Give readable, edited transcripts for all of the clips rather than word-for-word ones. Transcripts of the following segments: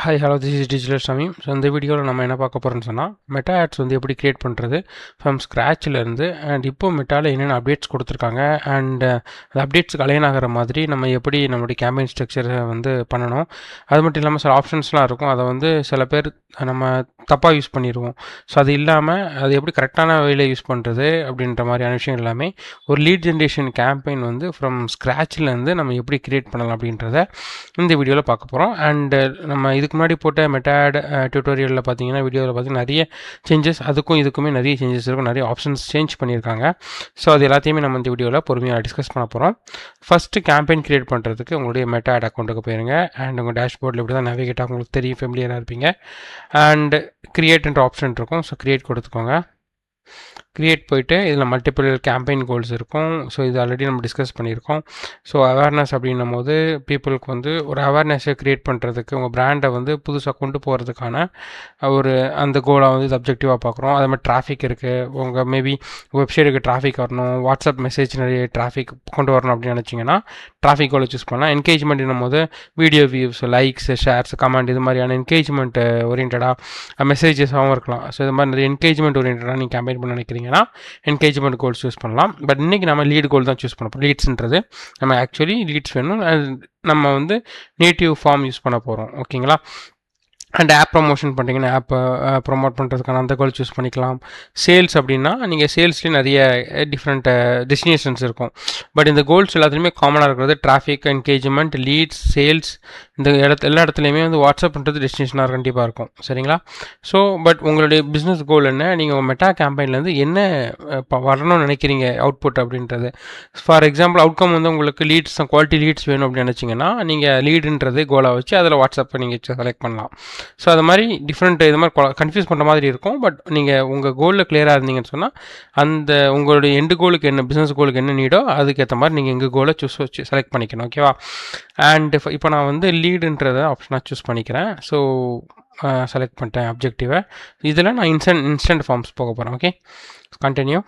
Hi hello this is digital சாமி. So இந்த வீடியோவில் நம்ம என்ன பார்க்க போகிறோம்னு சொன்னால் மெட்டா ஆட்ஸ் வந்து எப்படி க்ரியேட் பண்ணுறது ஃப்ரம் ஸ்க்ராட்சிலேருந்து அண்ட் இப்போ மெட்டாவில் என்னென்ன அப்டேட்ஸ் கொடுத்துருக்காங்க அண்ட் அந்த அப்டேட்ஸ்க்கு அலைன் ஆகிற மாதிரி நம்ம எப்படி நம்மளுடைய கேம்பெயின் ஸ்ட்ரக்சரை வந்து பண்ணணும். அது மட்டும் இல்லாமல் சில ஆப்ஷன்ஸ்லாம் இருக்கும், அதை வந்து சில பேர் நம்ம தப்பாக யூஸ் பண்ணிடுவோம். ஸோ அது இல்லாமல் அது எப்படி கரெக்டான வழியில் யூஸ் பண்ணுறது அப்படின்ற மாதிரியான விஷயங்கள் எல்லாமே ஒரு லீட் ஜென்ரேஷன் கேம்பெயின் வந்து ஃப்ரம் ஸ்க்ராட்சிலேருந்து நம்ம எப்படி க்ரியேட் பண்ணலாம் அப்படின்றத இந்த வீடியோவில் பார்க்க போகிறோம். அண்டு நம்ம இதுக்கு முன்னாடி போட்ட மெட்டாட் டியூட்டோரியலில் பார்த்தீங்கன்னா வீடியோவில் பார்த்தீங்கன்னா நிறைய சேஞ்சஸ், அதுக்கும் இதுக்குமே நிறைய சேஞ்சஸ் இருக்கும், நிறைய ஆப்ஷன்ஸ் சேஞ்ச் பண்ணியிருக்காங்க. ஸோ அது எல்லாத்தையுமே நம்ம இந்த வீடியோவில் பொறுமையாக டிஸ்கஸ் பண்ண போகிறோம். ஃபஸ்ட்டு கேம்பெயின் க்ரியேட் பண்ணுறதுக்கு உங்களுடைய மெட்டாட் அக்கௌண்ட்டுக்கு போயிருங்க அண்ட் உங்கள் டேஷ்போர்டில் இப்படி தான் நேவிகேட் ஆகும், உங்களுக்கு தெரியும், ஃபெமிலியராக இருப்பீங்க. அண்ட் கிரியேட்ன்ற ஆப்ஷன் இருக்கும், ஸோ கிரியேட் கொடுத்துக்கோங்க. கிரியேட் போயிட்டு இதில் மல்டிபிள் கேம்பெயின் கோல்ஸ் இருக்கும். ஸோ இது ஆல்ரெடி நம்ம டிஸ்கஸ் பண்ணியிருக்கோம். ஸோ அவேர்னஸ் அப்படின்னும் போது பீப்புளுக்கு வந்து ஒரு அவேர்னஸை க்ரியேட் பண்ணுறதுக்கு உங்கள் ப்ராண்டை வந்து புதுசாக கொண்டு போகிறதுக்கான ஒரு அந்த கோலை வந்து இது அப்ஜெக்டிவாக பார்க்குறோம். அதே மாதிரி டிராஃபிக் இருக்குது, உங்கள் மேபி வெப்சைட்டுக்கு டிராஃபிக் வரணும், வாட்ஸ்அப் மெசேஜ் நிறைய டிராஃபிக் கொண்டு வரணும் அப்படின்னு நினச்சிங்கன்னா டிராஃபிக் கோலை சூஸ் பண்ணலாம். என்கேஜ்மெண்ட்னும் போது video views, likes, shares, comment இது மாதிரியான என்கேஜ்மெண்ட் ஓரியன்டாக மெசேஜஸாகவும் இருக்கலாம். ஸோ இது மாதிரி நிறைய என்கேஜ்மெண்ட் ஓரியன்டாக நீங்கள் கேம்பெயின் பண்ண நினைக்கிறீங்கன்னா என்கேஜ்மெண்ட் கோல் சூஸ் பண்ணலாம். பட் இன்றைக்கி நம்ம லீட் கோல் தான் சூஸ் பண்ண போகிறோம். லீட்ஸ்ன்றது நம்ம ஆக்சுவலி லீட்ஸ் வேணும், நம்ம வந்து நேட்டிவ் ஃபார்ம் யூஸ் பண்ண போகிறோம். ஓகேங்களா? அண்ட் ஆப் ப்ரொமோஷன் பண்ணுறீங்கன்னா ஆப்பை ப்ரொமோட் பண்ணுறதுக்கான அந்த கோல் சூஸ் பண்ணிக்கலாம். சேல்ஸ் அப்படின்னா நீங்கள் சேல்ஸ்லேயே நிறைய டிஃப்ரெண்ட் டெஸ்டினேஷன்ஸ் இருக்கும். பட் இந்த கோல்ஸ் எல்லாத்துலேயுமே காமனாக இருக்கிறது டிராஃபிக், என்கேஜ்மெண்ட், லீட்ஸ், சேல்ஸ். இந்த எல்லா இடத்துலையுமே வந்து வாட்ஸ்அப்ன்றது டெஸ்டினேஷனாக கண்டிப்பாக இருக்கும். சரிங்களா? ஸோ பட் உங்களுடைய பிஸ்னஸ் கோல் என்ன, நீங்கள் மெட்டா கேம்பெயின்லேருந்து என்ன வரணும்னு நினைக்கிறீங்க அவுட்புட் அப்படின்றது. ஃபார் எக்ஸாம்பிள் அவுட்கம் வந்து உங்களுக்கு லீட்ஸ், குவாலிட்டி லீட்ஸ் வேணும் அப்படின்னு நினச்சிங்கன்னா நீங்கள் லீடுன்றது கோலாக வச்சு அதில் வாட்ஸ்அப்பை நீங்கள் செலக்ட் பண்ணலாம். ஸோ அது மாதிரி டிஃப்ரெண்ட் இது மாதிரி கன்ஃபியூஸ் பண்ணுற மாதிரி இருக்கும். பட் நீங்கள் உங்கள் கோலில் கிளியராக இருந்தீங்கன்னு சொன்னால் அந்த உங்களுடைய எண்டு கோலுக்கு என்ன, பிஸ்னஸ் கோலுக்கு என்ன நீடோ அதுக்கேற்ற மாதிரி நீங்கள் எங்கள் கோலை வச்சு செலக்ட் பண்ணிக்கணும். ஓகேவா? அண்ட் இப்போ நான் வந்து லீடுன்றத ஆப்ஷனாக சூஸ் பண்ணிக்கிறேன். ஸோ செலக்ட் பண்ணிட்டேன் அப்ஜெக்டிவை. இதில் நான் இன்ஸ்டன்ட் ஃபார்ம்ஸ் போக போகிறேன். Okay, continue.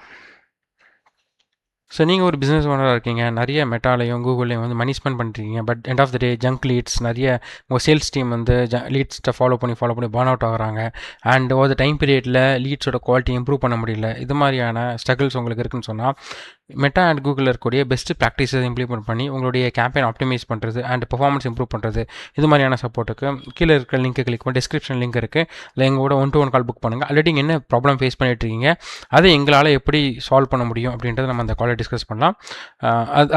ஸோ நீங்கள் ஒரு பிஸ்னஸ் ஓனராக இருக்கீங்க, நிறைய மெட்டாலையும் கூகுள்லையும் வந்து மணி ஸ்பெண்ட் பண்ணுறீங்க. But end of the day junk leads, நிறைய உங்கள் சேல்ஸ் டீம் வந்து லீட்ஸ்ட்டை ஃபாலோ பண்ணி பர்ன் அவுட் ஆகுறாங்க. அண்ட் ஒரு டைம் பீரியடில் லீட்ஸோட குவாலிட்டி இம்ப்ரூவ் பண்ண முடியல. இது மாதிரியான ஸ்ட்ரகிள்ஸ் உங்களுக்கு இருக்குன்னு சொன்னால் மெட்டா அண்ட் கூகுளில் இருக்கக்கூடிய பெஸ்ட் ப்ராக்டிஸஸ் இம்ப்ளிமெண்ட் பண்ணி உங்களுடைய கேம்பெயின் ஆப்டிமைஸ் பண்ணுறது அண்ட் பெர்ஃபார்மன்ஸ் இம்ப்ரூவ் பண்ணுறது, இது மாதிரியான சப்போர்ட்டுக்கு கீழே இருக்கிற லிங்க்கை கிளிக் பண்ணி டிஸ்கிரிப்ஷன் லிங்க் இருக்குது, இல்லை எங்களோட 1-to-1 கால் புக் பண்ணுங்கள். ஆல்ரெடி என்ன ப்ராப்ளம் ஃபேஸ் பண்ணிட்டு இருக்கீங்க, அதை எங்களால் எப்படி சால்வ் பண்ண முடியும் அப்படின்றத நம்ம அந்த காலை டிஸ்கஸ் பண்ணலாம்.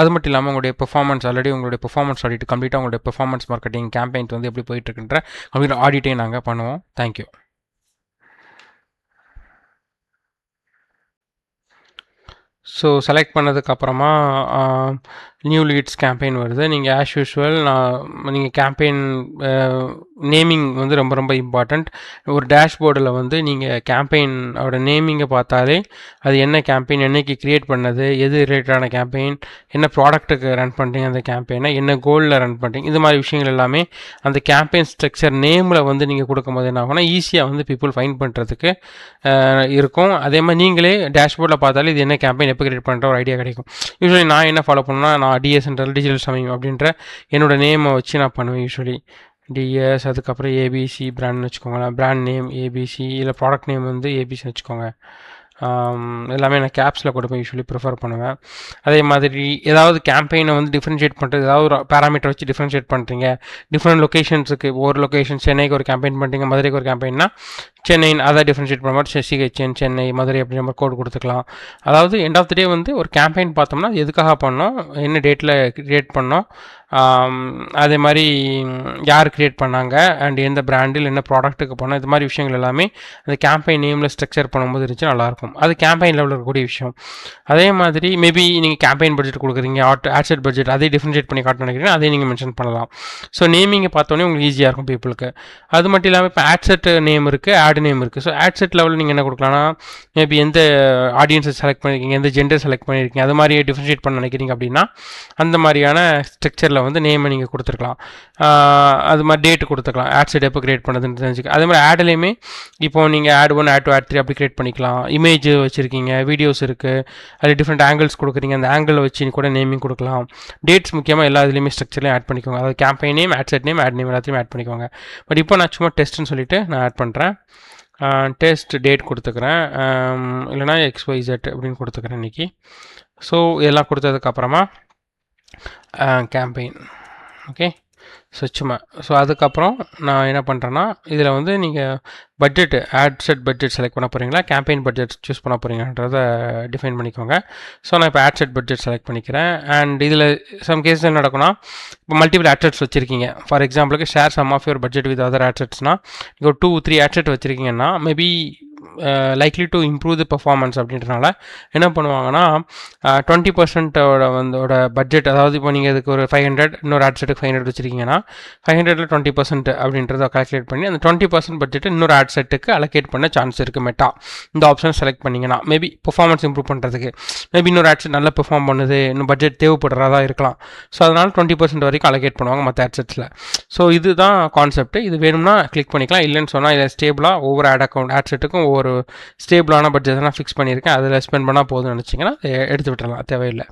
அது மட்டும் இல்லாமல் உங்களுடைய பெர்ஃபார்மன்ஸ், ஆல்ரெடி உங்களுடைய பெர்ஃபார்மன்ஸ் ஆடிட் கம்ப்ளீட்டாக உங்களுடைய பெர்ஃபார்மன்ஸ் மார்க்கெட்டிங் கேம்பெயின் வந்து எப்படி போயிட்டுருக்குன்ற கம்ப்ளீட் ஆடிட்டையும் நாங்கள் பண்ணுவோம். தேங்க்யூ. ஸோ செலக்ட் பண்ணதுக்கப்புறமா நியூ லீட்ஸ் கேம்பெயின் வருது. நீங்கள் ஆஸ் யூஷுவல் நீங்கள் கேம்பெயின் நேமிங் வந்து ரொம்ப ரொம்ப இம்பார்ட்டண்ட். ஒரு டேஷ்போர்டில் வந்து நீங்கள் கேம்பெயினோட நேமிங்கை பார்த்தாலே அது என்ன கேம்பெயின், என்னைக்கு க்ரியேட் பண்ணது, எது ரிலேட்டடான கேம்பெயின், என்ன ப்ராடக்ட்டுக்கு ரன் பண்ணுறீங்க அந்த கேம்பெயினை, என்ன கோலில் ரன் பண்ணுறீங்க, இது மாதிரி விஷயங்கள் எல்லாமே அந்த கேம்பெயின் ஸ்ட்ரக்சர் நேமில் வந்து நீங்கள் கொடுக்கும்போது என்ன ஆகும்னா ஈஸியாக வந்து பீப்புள் ஃபைண்ட் பண்ணுறதுக்கு இருக்கும். அதே மாதிரி நீங்களே டேஷ்போர்டில் பார்த்தாலே இது என்ன கேம்பெயின் எப்போ க்ரியேட் பண்ணுற ஒரு ஐடியா கிடைக்கும். யூஸ்வலி நான் என்ன ஃபாலோ பண்ணணும்னா, நான் டிஎஸ்ன்ற டிஜிட்டல் சமயம் அப்படின்ற என்னோடய நேமை வச்சு நான் பண்ணுவேன். யூஸ்வலி டிஎஸ், அதுக்கப்புறம் ஏபிசி பிராண்ட்னு வச்சுக்கோங்களேன், பிராண்ட் நேம் ஏபிசி, இல்லை ப்ராடக்ட் நேம் வந்து ஏபிசி வச்சுக்கோங்க. எல்லாமே நான் கேப்ஸில் கொடுப்பேன், யூஸ்வலி ப்ரிஃபர் பண்ணுவேன். அதே மாதிரி ஏதாவது கேம்பெயினை வந்து டிஃப்ரென்ஷியேட் பண்ணுறது, ஏதாவது ஒரு பேராமீட்டர் வச்சு டிஃப்ரென்ஷியேட் பண்ணுறீங்க, டிஃப்ரெண்ட் லொக்கேஷன்ஸுக்கு, ஒரு லொக்கேஷன் சென்னைக்கு ஒரு கேம்பெயின் பண்ணுறீங்க, மதுரைக்கு ஒரு கேம்பெயின்னா சென்னை அதை டிஃப்ரென்ஷியேட் பண்ண மாதிரி சிஹெச்என் சென்னை, மதுரை அப்படின்ற மாதிரி கோட் கொடுத்துக்கலாம். அதாவது எண்ட் ஆஃப் த டே வந்து ஒரு கேம்பெயின் பார்த்தோம்னா எதுக்காக பண்ணோம், என்ன டேட்டில் க்ரியேட் பண்ணோம், அதே மாதிரி யார் க்ரியேட் பண்ணாங்க, அண்ட் எந்த பிராண்டில் என்ன ப்ராடக்ட்டுக்கு பண்ணோம், இது மாதிரி விஷயங்கள் எல்லாமே அந்த கேம்பெயின் நேமில் ஸ்ட்ரக்சர் பண்ணும்போது இருந்துச்சு நல்லாயிருக்கும். அது கேம்பெயின் லெவலில் இருக்கக்கூடிய விஷயம். அதே மாதிரி மேபி நீங்கள் கேம்பெயின் பட்ஜெட் கொடுக்குறீங்க, ஆட்செட் பட்ஜெட், அதே டிஃப்ரென்ஷியேட் பண்ணி காட்ட நினைக்கிறீங்க, அதே நீங்கள் மென்ஷன் பண்ணலாம். ஸோ நேமிங்கை பார்த்தோன்னே உங்களுக்கு ஈஸியாக இருக்கும் பீப்புளுக்கு. அது மட்டும் இல்லாமல் இப்போ ஆட்செட் நேம் இருக்குது, ஆட் ஆட் நேம் இருக்குது. ஸோ ஆட் செட் லெவலில் நீங்கள் என்ன கொடுக்கலாம்னா மேபி எந்த ஆடியன்ஸை செலக்ட் பண்ணியிருக்கீங்க, எந்த ஜெண்டர் செலக்ட் பண்ணியிருக்கீங்க, அது மாதிரி டிஃப்ரென்ஷியேட் பண்ண நினைக்கிறீங்க அப்படின்னா அந்த மாதிரியான ஸ்ட்ரக்சரில் வந்து நேமை நீங்கள் கொடுத்துருக்கலாம். அது மாதிரி டேட்டு கொடுத்துக்கலாம், ஆட் செட் எப்போ கிரியேட் பண்ணதுன்னு தெரிஞ்சுக்க. அதே மாதிரி ஆட்லேயுமே இப்போ நீங்கள் ஆட் 1 ஆட் 2 ஆட் 3 அப்படி கிரியேட் பண்ணிக்கலாம். இமேஜ் வச்சுருக்கீங்க, வீடியோஸ் இருக்குது, அது டிஃப்ரெண்ட் ஆங்கிள்ஸ் கொடுக்குறீங்க, அந்த ஆங்கிள் வச்சு கூட நேமிங் கொடுக்கலாம். டேட்ஸ் முக்கியமாக எல்லா இதுலேயுமே ஸ்ட்ரக்சர்லையும் ஆட் பண்ணிக்கோங்க. அதாவது campaign name, ad set name, ad name எல்லாத்தையும் ஆட் பண்ணிக்கோங்க. பட் இப்போ நான் சும்மா டெஸ்ட்னு சொல்லிட்டு நான் ஆட் பண்ணுறேன். டெஸ்ட் டேட் கொடுத்துக்கிறேன், இல்லைனா XYZ அப்படின்னு கொடுத்துக்கிறேன் இன்றைக்கி. ஸோ இதெல்லாம் கொடுத்ததுக்கப்புறமா கேம்பெயின் ஓகே சும்மா. ஸோ அதுக்கப்புறம் நான் என்ன பண்ணுறேன்னா இதில் வந்து நீங்கள் budget ad set budget select பண்ண போகிறீங்களா, கேம்பெயின் பட்ஜெட் சூஸ் பண்ண போகிறீங்கன்றதை டிஃபைன் பண்ணிக்கோங்க. ஸோ நான் இப்போ ஆட் செட் பட்ஜெட் செலக்ட் பண்ணிக்கிறேன். அண்ட் இதில் சம் கேஸஸ் என்ன நடக்கும்னா இப்போ மல்டிபிள் ஆட் செட்ஸ் வச்சுருக்கீங்க. ஃபார் எக்ஸாம்பிளுக்கு share some of your budget with other ad செட்ஸ்னால் நீங்கள் ஒரு 2-3 ஆட் செட் வச்சுருக்கீங்கன்னா maybe likely to improve the performance அப்படின்றனால என்ன பண்ணுவாங்கன்னா 20% வந்தோட பட்ஜெட், அதாவது இப்போ நீங்கள் இதுக்கு ஒரு 500 இன்னொரு ஆட் செட்டுக்கு 500 வச்சுருக்கீங்கன்னா 500ல் 20% அப்படின்றத கால்குலேட் பண்ணி அந்த 20% பட்ஜெட் இன்னொரு ஆட் செட்டுக்கு அலோகேட் பண்ண சான்ஸ் இருக்குது மெட்டா. இந்த ஆப்ஷன் செலக்ட் பண்ணிங்கன்னா மேபி பர்ஃபார்மன்ஸ் இம்ப்ரூவ் பண்ணுறதுக்கு, மேபி இன்னொரு ஆட் செட் நல்லா பெர்ஃபார்ம் பண்ணுது, இன்னும் பட்ஜெட் தேவைப்படுறதா இருக்கலாம். ஸோ அதனால் 20% வரைக்கும் அலோகேட் பண்ணுவாங்க மற்ற ஆட் செட்ஸில். ஸோ இதுதான் கான்செப்ட். இது வேணும்னா கிளிக் பண்ணிக்கலாம், இல்லைன்னு சொன்னால் இதை ஸ்டேபிளாக ஒவ்வொரு ஆட் செட்டுக்கும் ஒவ்வொரு ஸ்டேபிளான பட்ஜெட் நான் ஃபிக்ஸ் பண்ணியிருக்கேன், அதில் ஸ்பெண்ட் பண்ணால் போதும்னு நினச்சிங்கன்னா எடுத்து விட்டுறலாம், தேவையில்லை.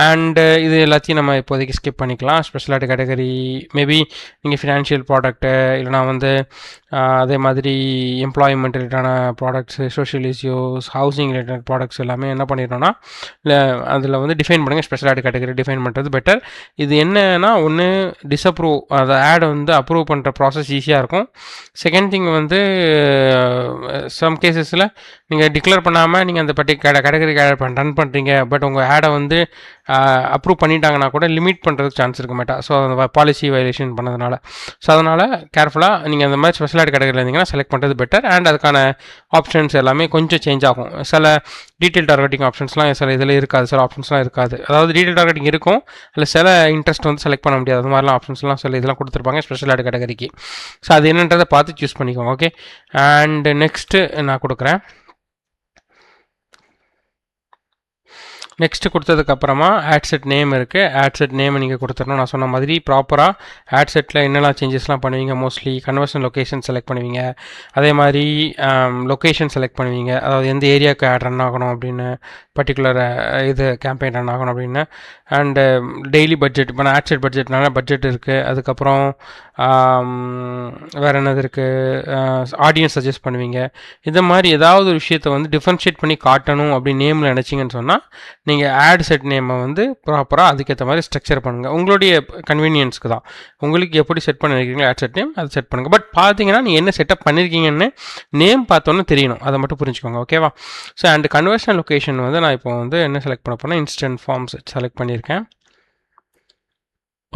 அண்டு இது எல்லாத்தையும் நம்ம இப்போதைக்கு ஸ்கிப் பண்ணிக்கலாம். ஸ்பெஷல் ஆட் கேட்டகரி மேபி நீங்கள் ஃபினான்ஷியல் ப்ராடக்ட்டு இல்லைனா வந்து அதே மாதிரி எம்ப்ளாய்மெண்ட் ரிலேட்டான products, social issues, housing related products எல்லாமே என்ன பண்ணிடணும்னா அதில் வந்து டிஃபைன் பண்ணுங்கள். ஸ்பெஷல் ஆட் கேட்டகரி டிஃபைன் பண்ணுறது பெட்டர். இது என்னன்னா ஒன்று டிஸ்அப்ரூவ், அதை ஆட் வந்து அப்ரூவ் பண்ணுற ப்ராசஸ் ஈஸியாக இருக்கும். செகண்ட் திங் வந்து சம் கேசஸில் நீங்கள் டிக்ளேர் பண்ணாமல் நீங்கள் அந்த கேட்டகரி ரன் பண்ணுறீங்க, பட் உங்கள் ஆடை வந்து அப்ரூவ் பண்ணிட்டாங்கன்னா கூட லிமிட் பண்ணுறதுக்கு சான்ஸ் இருக்க மாட்டா. ஸோ அந்த பாலிசி வயலேஷன் பண்ணதுனால. ஸோ அதனால் கேர்ஃபுல்லாக நீங்கள் அந்த மாதிரி ஸ்பெஷல் ஆட் கேட்டகரியில் இருந்தீங்கன்னா செலக்ட் பண்ணுறது பெட்டர். அண்ட் அதுக்கான ஆப்ஷன்ஸ் எல்லாமே கொஞ்சம் சேஞ்ச் ஆகும். சில டீட்டெயில் டார்கெட்டிங் ஆப்ஷன்ஸ்லாம் சில இதில் இருக்காது, சில ஆப்ஷன்ஸ்லாம் இருக்காது. அதாவது டீட்டெயில் டார்கெட்டிங் இருக்கும், அதில் சில இன்ட்ரெஸ்ட் வந்து செலக்ட் பண்ண முடியாது. அது மாதிரிலாம் ஆப்ஷன்ஸ்லாம் சில இதெல்லாம் கொடுத்துருப்பாங்க ஸ்பெஷல் ஆட் கேட்டகரிக்கு. ஸோ அது என்னன்றதை பார்த்து சூஸ் பண்ணிக்கோங்க. ஓகே, அண்ட் நெக்ஸ்ட்டு நான் கொடுக்குறேன். நெக்ஸ்ட்டு கொடுத்ததுக்கப்புறமா ஆட் செட் நேம் இருக்குது. ஆட் செட் நேமை நீங்கள் கொடுத்துடணும். நான் சொன்ன மாதிரி ப்ராப்பராக ஆட் செட்டில் என்னெல்லாம் சேஞ்சஸ்லாம் பண்ணுவீங்க, மோஸ்ட்லி கன்வர்ஷன் லொக்கேஷன் செலக்ட் பண்ணுவீங்க, அதே மாதிரி லொக்கேஷன் செலக்ட் பண்ணுவீங்க, அதாவது எந்த ஏரியாவுக்கு ஆட் ரன் ஆகணும் அப்படின்னு, பர்டிகுலர் இது கேம்பெயின் ரன் ஆகணும் அப்படின்னு. அண்டு டெய்லி பட்ஜெட், இப்போ நான் ஆட் செட் பட்ஜெட்னால பட்ஜெட் இருக்குது. அதுக்கப்புறம் வேறு என்னது இருக்குது, ஆடியன்ஸ் சஜஸ்ட் பண்ணுவீங்க. இந்த மாதிரி ஏதாவது ஒரு விஷயத்தை வந்து டிஃப்ரென்ஷியேட் பண்ணி காட்டணும் அப்படின்னு நேமில் நினச்சிங்கன்னு சொன்னால் நீங்கள் ஆட் செட் நேமை வந்து ப்ராப்பராக அதுக்கேற்ற மாதிரி ஸ்ட்ரக்சர் பண்ணுங்கள். உங்களுடைய கன்வீனியன்ஸ்க்கு தான், உங்களுக்கு எப்படி செட் பண்ணியிருக்கீங்களோ ஆட் செட் நேம் அதை செட் பண்ணுங்கள். பட் பார்த்தீங்கன்னா நீங்கள் என்ன செட்டப் பண்ணியிருக்கீங்கன்னு நேம் பார்த்தோன்னு தெரியணும், அதை மட்டும் புரிஞ்சுக்கோங்க. ஓகேவா? ஸோ அண்ட் கன்வர்ஷன் லொக்கேஷன் வந்து நான் இப்போ வந்து என்ன செலக்ட் பண்ண போனால் இன்ஸ்டன்ட் ஃபார்ம்ஸ் செலக்ட் பண்ணியிருக்கேன்.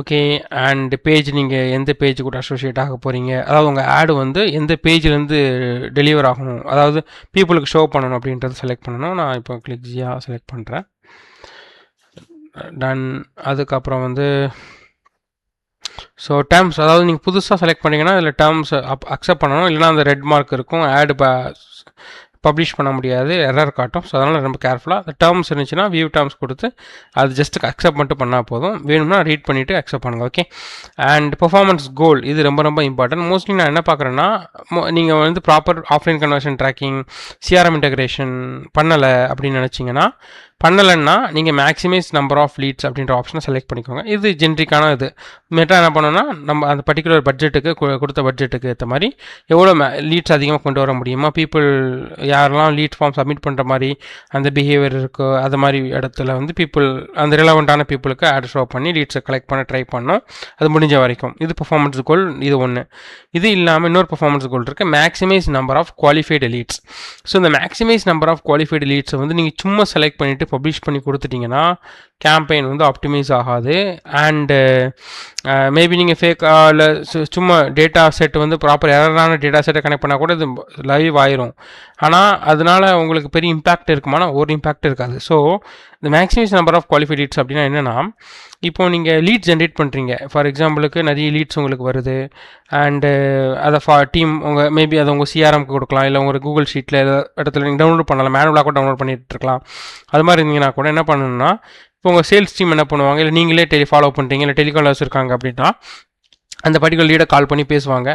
ஓகே, அண்ட் பேஜ் நீங்கள் எந்த பேஜ் கூட அசோசியேட் ஆக போகிறீங்க, அதாவது உங்கள் ஆடு வந்து எந்த பேஜ்லேருந்து டெலிவர் ஆகணும், அதாவது பீப்புளுக்கு ஷோ பண்ணணும் அப்படின்றத செலக்ட் பண்ணணும். நான் இப்போ கிளிக் ஜியாக செலக்ட் பண்ணுறேன். டன். அதுக்கப்புறம் வந்து ஸோ டேர்ம்ஸ், அதாவது நீங்கள் புதுசாக செலக்ட் பண்ணிங்கன்னா அதில் டேர்ம்ஸ் அக்செப்ட் பண்ணணும், இல்லைனா அந்த ரெட் மார்க் இருக்கும், ஆடு பப்ளிஷ் பண்ண முடியாது, எரர் காட்டும். ஸோ அதனால் ரொம்ப கேர்ஃபுல்லாக அந்த டேர்ம்ஸ் இருந்துச்சுன்னா வியூ டேர்ம்ஸ் கொடுத்து அது ஜஸ்ட் அக்செப்ட் மட்டும் பண்ணால் போதும். வேணும்னா ரீட் பண்ணிவிட்டு அக்செப்ட் பண்ணுங்கள். ஓகே, அண்ட் பெர்ஃபார்மன்ஸ் கோல் இது ரொம்ப ரொம்ப இம்பார்ட்டன்ட். மோஸ்ட்லி நான் என்ன பார்க்குறேன்னா நீங்கள் வந்து proper offline conversion tracking, CRM integration பண்ணலை அப்படின்னு நினச்சிங்கன்னா, பண்ணலைன்னா நீங்கள் மேக்ஸிமைஸ் நம்பர் ஆஃப் லீட்ஸ் அப்படின்ற ஆப்ஷனை செலக்ட் பண்ணிக்கோங்க. இது ஜென்ரிக்கான இது. மெட்டா என்ன பண்ணோன்னா நம்ம அந்த பர்டிகுலர் பட்ஜெட்டுக்கு கொடுத்த பட்ஜெட்டுக்கு ஏற்ற மாதிரி எவ்வளோ லீட்ஸ் அதிகமாக கொண்டு வர முடியுமா, பீப்புள் யாரெல்லாம் லீட் ஃபார்ம் சப்மிட் பண்ணுற மாதிரி அந்த பிஹேவியர் இருக்கோ அது மாதிரி இடத்துல வந்து பீப்புள் அந்த ரிலவெண்ட்டான பீப்புளுக்கு ஆட் ஷோ பண்ணி லீட்ஸை கலெக்ட் பண்ண ட்ரை பண்ணோம், அது முடிஞ்ச வரைக்கும். இது பர்ஃபார்மன்ஸ் கோல், இது ஒன்று. இது இல்லாமல் இன்னொரு பர்ஃபார்மன்ஸ் கோல் இருக்குது, maximise number of qualified leads. So இந்த மேக்ஸிமைஸ் நம்பர் ஆஃப் குவாலிஃபைடு லீட்ஸை வந்து நீங்கள் சும்மா செலக்ட் பண்ணிவிட்டு பப்ளிஷ் பண்ணி கொடுத்துட்டிங்கன்னா கேம்பெயின் வந்து ஆப்டிமைஸ் ஆகாது. அண்டு மேபி நீங்கள் ஃபேக்காக இல்லை சும்மா டேட்டா செட் வந்து ப்ராப்பர் எரரான டேட்டா செட்டை கனெக்ட் பண்ணால் கூட இது லைவ் ஆயிரும். ஆனால் அதனால் உங்களுக்கு பெரிய இம்பேக்ட் இருக்குமானா ஒரு இம்பேக்ட் இருக்காது. ஸோ இந்த maximise number of qualified leads அப்படின்னா என்னென்னா, இப்போ நீங்கள் லீட் ஜென்ரேட் பண்ணுறீங்க. ஃபார் எக்ஸாம்பிளுக்கு நிறைய லீட்ஸ் உங்களுக்கு வருது அண்டு அதை டீம் உங்கள் மேபி அதை உங்கள் சிஆர்எம்க்கு கொடுக்கலாம், இல்லை உங்கள் கூகுள் ஷீட்டில் இடத்துல நீங்கள் டவுன்லோட் பண்ணலாம், மேனுவலாக கூட டவுன்லோட் பண்ணிட்டு இருக்கலாம். அது மாதிரி இருந்தீங்கன்னா கூட என்ன பண்ணணும்னா, இப்போ உங்கள் சேல்ஸ் டீம் என்ன பண்ணுவாங்க, இல்லை நீங்களே ஃபாலோ பண்ணுறீங்க, இல்லை டெலிகாலர்ஸ் இருக்காங்க அப்படின்னா அந்த பர்டிகுலர் லீடை கால் பண்ணி பேசுவாங்க.